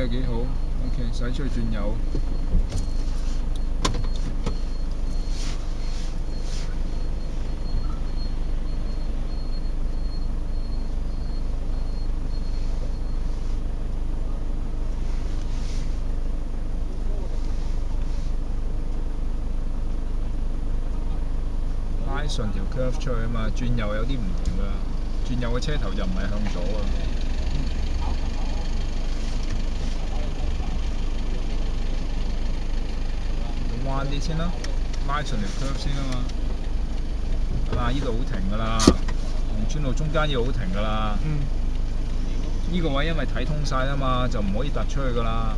啊幾好 ，OK， 使出去轉右。拉順條 curve 出去啊嘛，轉右有啲唔同㗎，轉右嘅車頭就唔係向左啊。咁彎啲先啦，拉順條 curve 先啊嘛。嗱，呢度好停㗎啦，紅村路中間要好停㗎啦。呢個位因為睇通晒啊嘛，就唔可以突出去㗎啦。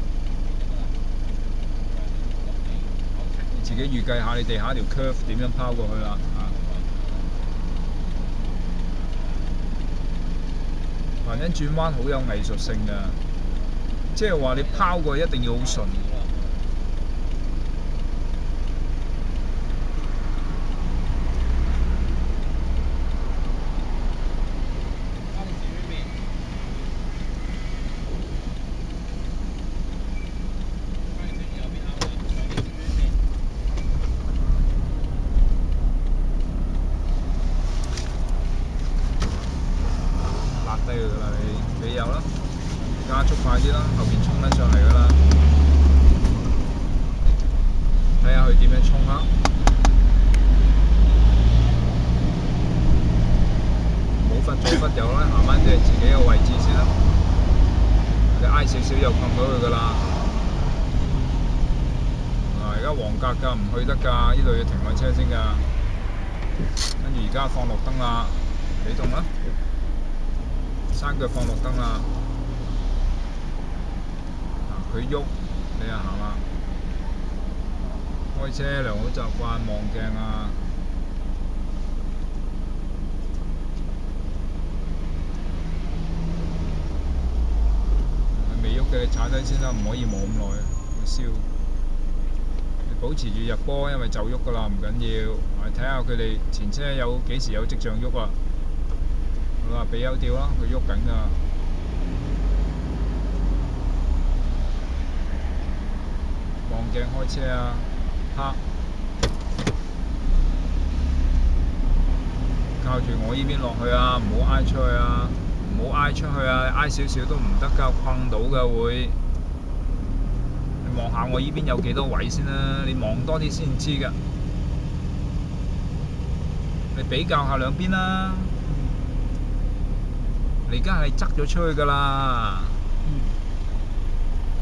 你自己預計下你地下條 curve 點樣拋過去啦嚇。凡人轉彎好有藝術性㗎，即係話你拋過去一定要好順。低佢㗎啦，你有啦，加速快啲啦，後邊衝得上嚟㗎啦，睇下佢點樣衝啦，冇忽左忽右啦，行翻正自己個位置先啦，你挨少少又困到佢㗎啦。而家黃格㗎，唔去得㗎，呢度要停個車先㗎，跟住而家放綠燈啦，你動啦。山腳放綠燈啦，佢喐你就行啦。開車良好習慣，望鏡啊。未喐嘅你踩低先啦，唔可以望咁耐，燒。你保持住入波，因為就喐㗎啦，唔緊要。睇下佢哋前車有幾時有跡象喐啊。好啦，俾油掉啦，佢喐緊㗎。望鏡開車啊，黑。靠住我依邊落去啊，唔好挨出去啊，唔好挨出去啊，挨少少都唔得㗎，困到㗎會。你望下我依邊有幾多位先啦，你望多啲先知㗎。你比較下兩邊啦。你而家係側咗出去㗎啦，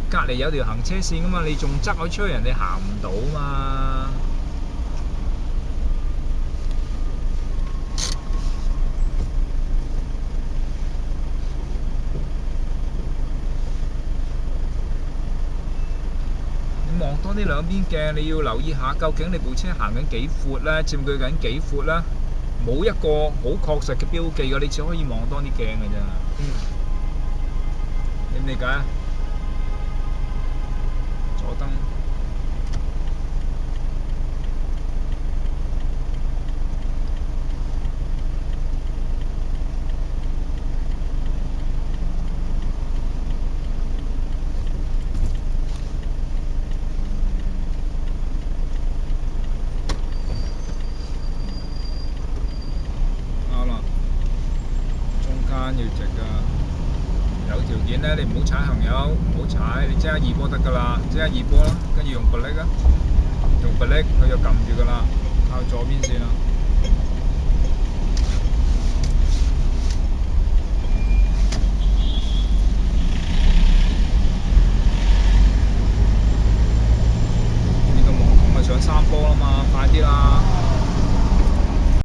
隔離有條行車線㗎嘛，你仲側咗出去，人哋行唔到嘛。你望多啲兩邊鏡，你要留意下究竟你部車行緊幾闊咧，佔據緊幾闊咧。冇一個好確實嘅標記㗎，你只可以望多啲鏡㗎咋。理唔理解啊？左燈。要直㗎，有條件咧，你唔好踩行友，唔好踩，你即刻二波得㗎啦，即刻二波啦，跟住用 brake 啊，用 brake 佢就撳住㗎啦，靠左邊先啦。